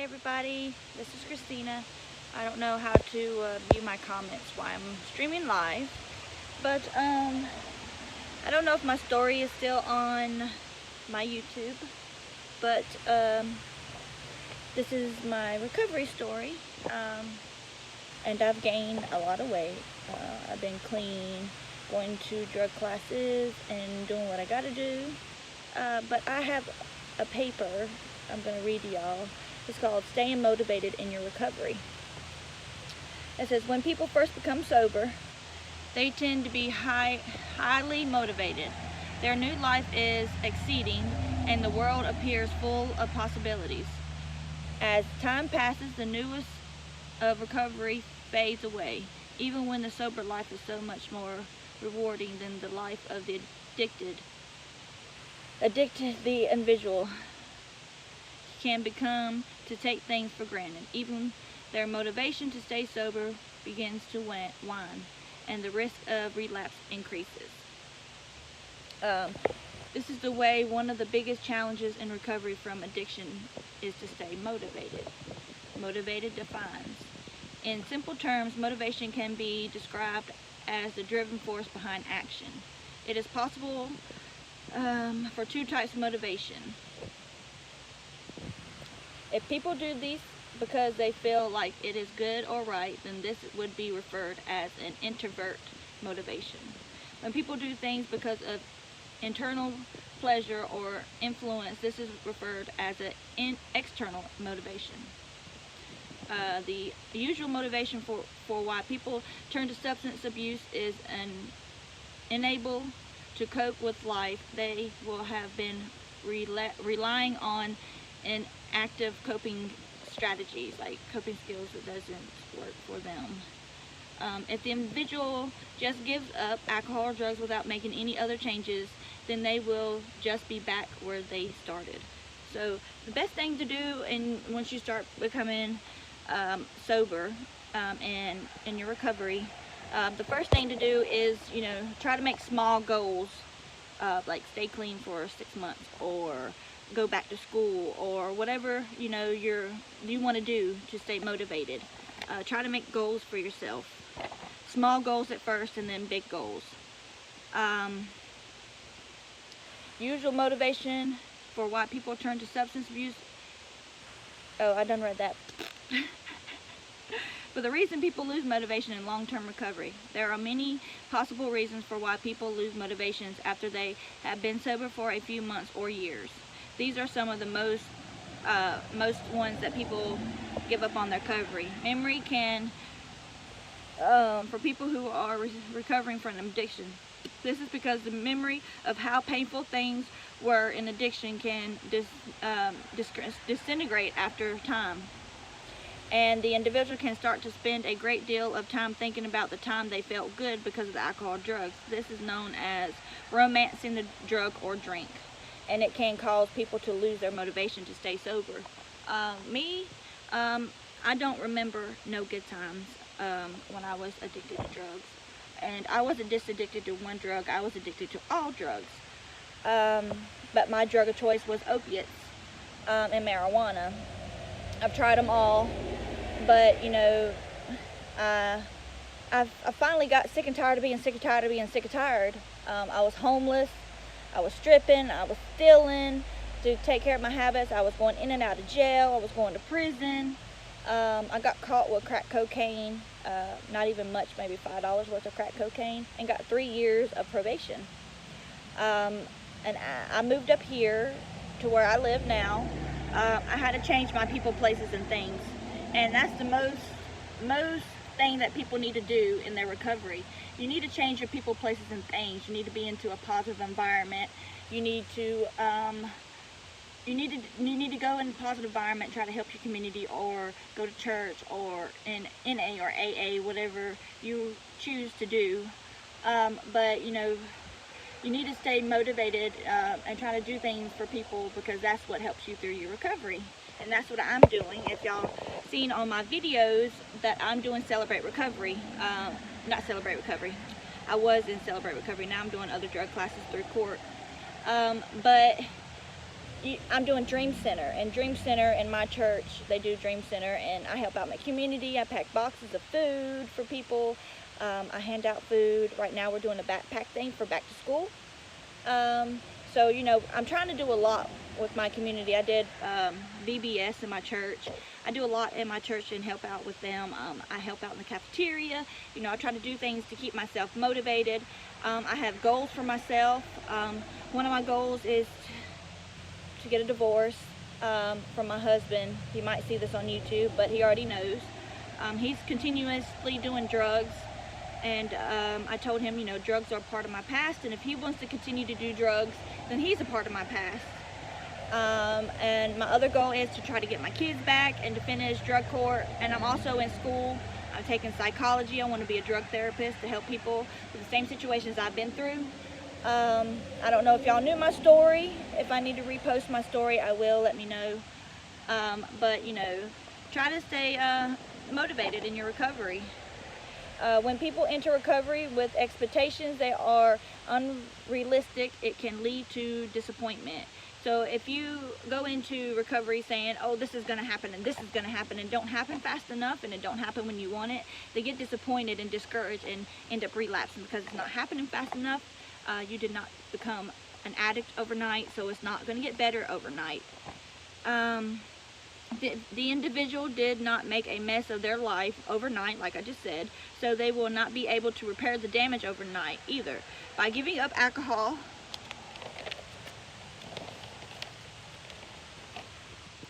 everybody, this is Christina. I don't know how to view my comments while I'm streaming live, but I don't know if my story is still on my YouTube, but this is my recovery story, and I've gained a lot of weight. I've been clean, going to drug classes and doing what I gotta do, but I have a paper I'm going to read to y'all. It's called Staying Motivated in Your Recovery. It says, when people first become sober, they tend to be highly motivated. Their new life is exciting and the world appears full of possibilities. As time passes, the newest of recovery fades away, even when the sober life is so much more rewarding than the life of the addicted. The individual can become to take things for granted. Even their motivation to stay sober begins to wane, and the risk of relapse increases. This is the way one of the biggest challenges in recovery from addiction is to stay motivated. Motivated defines. In simple terms, motivation can be described as the driving force behind action. It is possible for two types of motivation. If people do these because they feel like it is good or right, then this would be referred as an introvert motivation. When people do things because of internal pleasure or influence, this is referred as an external motivation. The usual motivation for why people turn to substance abuse is an enable to cope with life. They will have been relying on an active coping strategies, like coping skills that doesn't work for them. If the individual just gives up alcohol or drugs without making any other changes, then they will just be back where they started. So the best thing to do once you start becoming sober and in your recovery, the first thing to do is, try to make small goals, like stay clean for 6 months, or go back to school, or whatever you want to do to stay motivated. Try to make goals for yourself. Small goals at first, and then big goals. Usual motivation for why people turn to substance abuse. Oh, I done read that. For the reason people lose motivation in long-term recovery. There are many possible reasons for why people lose motivations after they have been sober for a few months or years. These are some of the most ones that people give up on their recovery. Memory can, for people who are recovering from addiction, this is because the memory of how painful things were in addiction can disintegrate after time. And the individual can start to spend a great deal of time thinking about the time they felt good because of the alcohol or drugs. This is known as romancing the drug or drink. And it can cause people to lose their motivation to stay sober. I don't remember no good times when I was addicted to drugs. And I wasn't just addicted to one drug, I was addicted to all drugs. But my drug of choice was opiates and marijuana. I've tried them all, but I finally got sick and tired of being sick and tired of being sick and tired. I was homeless, I was stripping, I was stealing to take care of my habits. I was going in and out of jail, I was going to prison. I got caught with crack cocaine, not even much, maybe $5 worth of crack cocaine, and got 3 years of probation. And I moved up here to where I live now. I had to change my people, places, and things, and that's the most thing that people need to do in their recovery. You need to change your people, places, and things. You need to be into a positive environment. You need to go in a positive environment, try to help your community, or go to church, or in NA or AA, whatever you choose to do. But you need to stay motivated and try to do things for people, because that's what helps you through your recovery. And that's what I'm doing. If y'all seen on my videos that I'm doing Celebrate Recovery, not Celebrate Recovery, I was in Celebrate Recovery, now I'm doing other drug classes through court. But I'm doing Dream Center, and Dream Center in my church, they do Dream Center, and I help out my community. I pack boxes of food for people. I hand out food. Right now we're doing a backpack thing for back to school. So, you know, I'm trying to do a lot with my community. I did VBS in my church. I do a lot in my church and help out with them. I help out in the cafeteria. You know, I try to do things to keep myself motivated. I have goals for myself. One of my goals is to get a divorce from my husband. He might see this on YouTube, but he already knows. He's continuously doing drugs. And I told him, you know, drugs are part of my past, and if he wants to continue to do drugs, then he's a part of my past. And my other goal is to try to get my kids back and to finish drug court. And I'm also in school. I'm taking psychology. I want to be a drug therapist to help people with the same situations I've been through. I don't know if y'all knew my story. If I need to repost my story, I will. Let me know. But, you know, try to stay motivated in your recovery. When people enter recovery with expectations, they are unrealistic. It can lead to disappointment. So if you go into recovery saying, oh, this is going to happen and this is going to happen, and don't happen fast enough and it don't happen when you want it, they get disappointed and discouraged and end up relapsing because it's not happening fast enough. You did not become an addict overnight, so it's not going to get better overnight. The individual did not make a mess of their life overnight, like I just said, so they will not be able to repair the damage overnight either. By giving up alcohol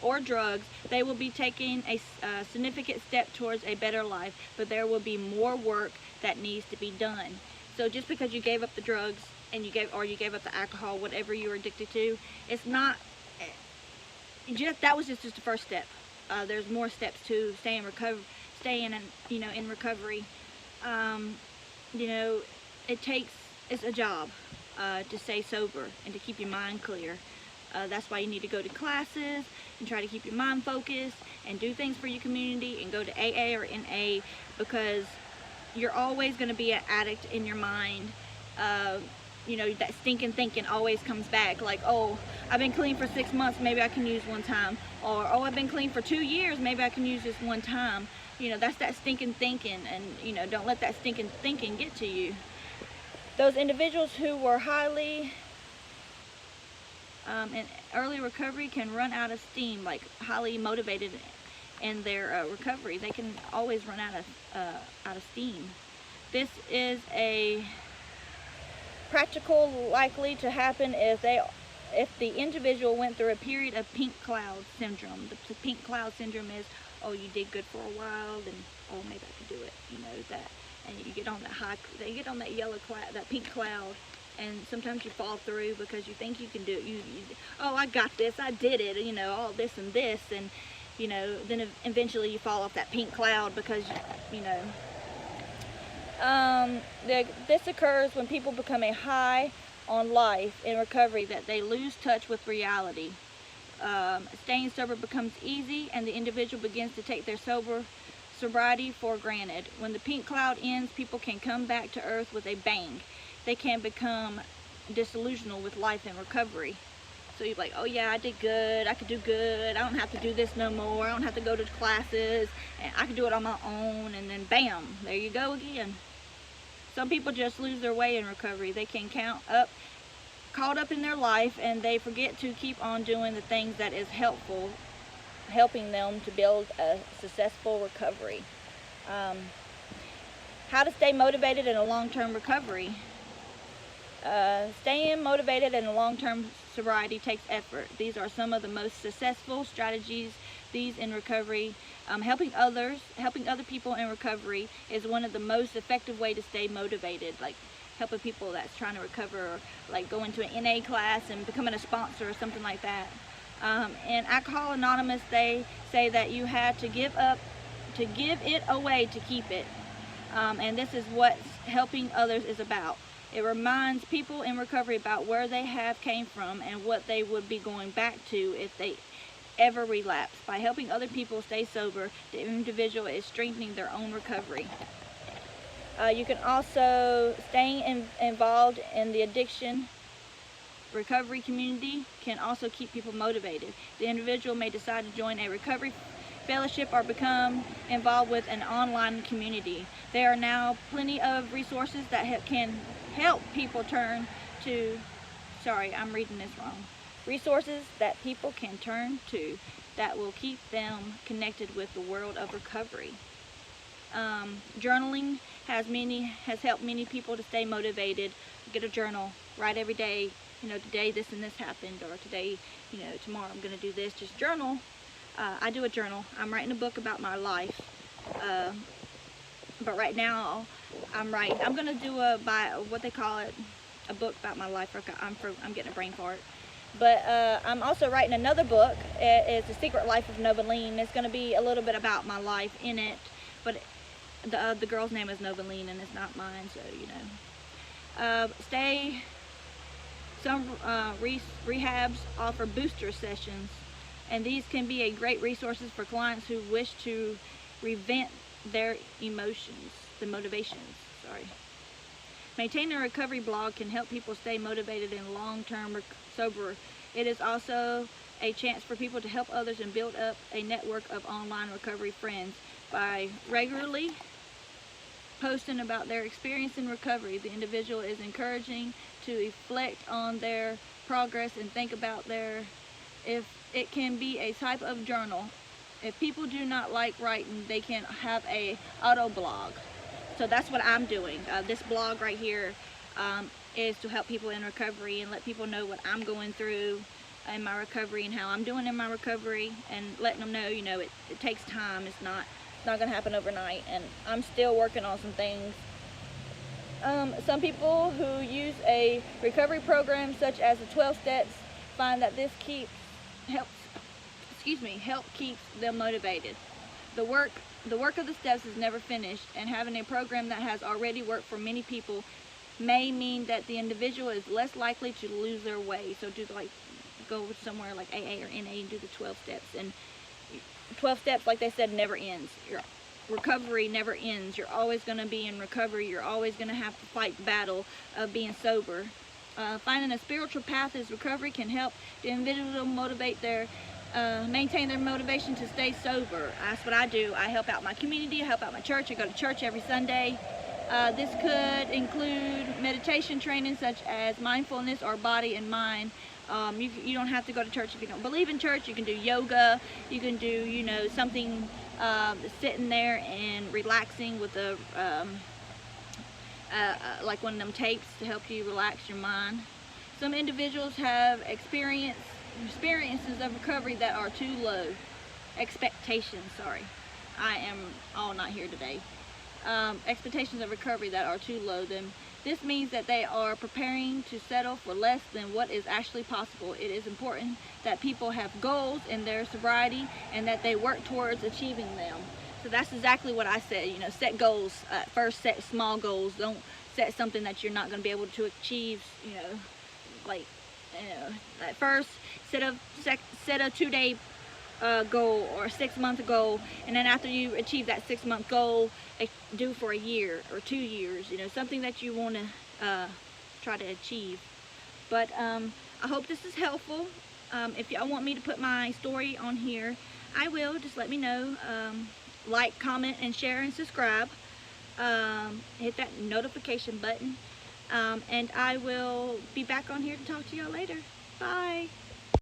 or drugs, they will be taking a significant step towards a better life, but there will be more work that needs to be done. So just because you gave up the drugs and you gave up the alcohol, whatever you were addicted to, it's not that was just the first step. There's more steps to staying in recovery. You know, it's a job to stay sober and to keep your mind clear. That's why you need to go to classes and try to keep your mind focused and do things for your community and go to AA or NA, because you're always going to be an addict in your mind. You know, that stinking thinking always comes back, like, oh, I've been clean for 6 months, maybe I can use one time, or oh, I've been clean for 2 years, maybe I can use this one time. You know, that's that stinking thinking, and you know, don't let that stinking thinking get to you. Those individuals who were highly in early recovery can run out of steam, like highly motivated in their recovery. They can always run out of steam. This is a practical likely to happen if the individual went through a period of pink cloud syndrome. The pink cloud syndrome is, oh, you did good for a while, then oh, maybe I could do it, you know, that, and you get on that yellow cloud, that pink cloud, and sometimes you fall through because you think you can do it. Oh, I got this, I did it, you know, all this and this, and you know, then eventually you fall off that pink cloud because you know. This occurs when people become a high on life in recovery, that they lose touch with reality. Staying sober becomes easy, and the individual begins to take their sobriety for granted. When the pink cloud ends, people can come back to earth with a bang. They can become disillusional with life in recovery. So you're like, oh yeah, I did good, I could do good, I don't have to do this no more, I don't have to go to classes, and I can do it on my own, and then bam, there you go again. Some people just lose their way in recovery. They can caught up in their life, and they forget to keep on doing the things that is helpful, helping them to build a successful recovery. How to stay motivated in a long-term recovery. Staying motivated in a long-term sobriety takes effort. These are some of the most successful strategies in recovery. Helping other people in recovery is one of the most effective way to stay motivated. Like helping people that's trying to recover, or like going to an NA class and becoming a sponsor or something like that. In Alcohol Anonymous, they say that you have to give it away to keep it. And this is what helping others is about. It reminds people in recovery about where they came from and what they would be going back to if they ever relapse. By helping other people stay sober, the individual is strengthening their own recovery. You can also staying involved in the addiction recovery community can also keep people motivated. The individual may decide to join a recovery fellowship or become involved with an online community. There are now plenty of resources that can help people turn to, sorry, I'm reading this wrong. Resources that people can turn to that will keep them connected with the world of recovery. Journaling has helped many people to stay motivated. Get a journal, write every day, you know, today this and this happened, or today, you know, tomorrow I'm going to do this. Just journal. I do a journal. I'm writing a book about my life, but right now I'm going to do what they call it, a book about my life. I'm getting a brain fart. But I'm also writing another book. It's The Secret Life of Novaline. It's going to be a little bit about my life in it, but the girl's name is Novaline and it's not mine, so you know. Some rehabs offer booster sessions, and these can be a great resources for clients who wish to revent their motivations. Maintaining a recovery blog can help people stay motivated and long-term sober. It is also a chance for people to help others and build up a network of online recovery friends. By regularly posting about their experience in recovery, the individual is encouraging to reflect on their progress and think about if it can be a type of journal. If people do not like writing, they can have a auto blog. So that's what I'm doing. This blog right here is to help people in recovery and let people know what I'm going through in my recovery and how I'm doing in my recovery, and letting them know, you know, it takes time. It's not going to happen overnight, and I'm still working on some things. Some people who use a recovery program such as the 12 steps find that this help keeps them motivated. The work of the steps is never finished, and having a program that has already worked for many people may mean that the individual is less likely to lose their way. So go somewhere like AA or NA and do the 12 steps. And 12 steps, like they said, never ends. Your recovery never ends. You're always going to be in recovery. You're always going to have to fight the battle of being sober. Finding a spiritual path as recovery can help the individual maintain their motivation to stay sober. That's what I do. I help out my community, I help out my church. I go to church every Sunday. This could include meditation training such as mindfulness or body and mind. You don't have to go to church if you don't believe in church. You can do yoga. You can do, you know, something sitting there and relaxing with like one of them tapes to help you relax your mind. Some individuals have experiences of recovery that are too low. Expectations, sorry. I am all not here today. Expectations of recovery that are too low. This means that they are preparing to settle for less than what is actually possible. It is important that people have goals in their sobriety and that they work towards achieving them. So that's exactly what I said. You know, set goals. First, set small goals. Don't set something that you're not going to be able to achieve. You know, like, at first, set a 2-day goal or a 6-month goal, and then after you achieve that 6-month goal, do for a year or 2 years. You know, something that you want to try to achieve. But I hope this is helpful. If y'all want me to put my story on here, I will. Just let me know. Like, comment, and share, and subscribe. Hit that notification button. And I will be back on here to talk to y'all later. Bye.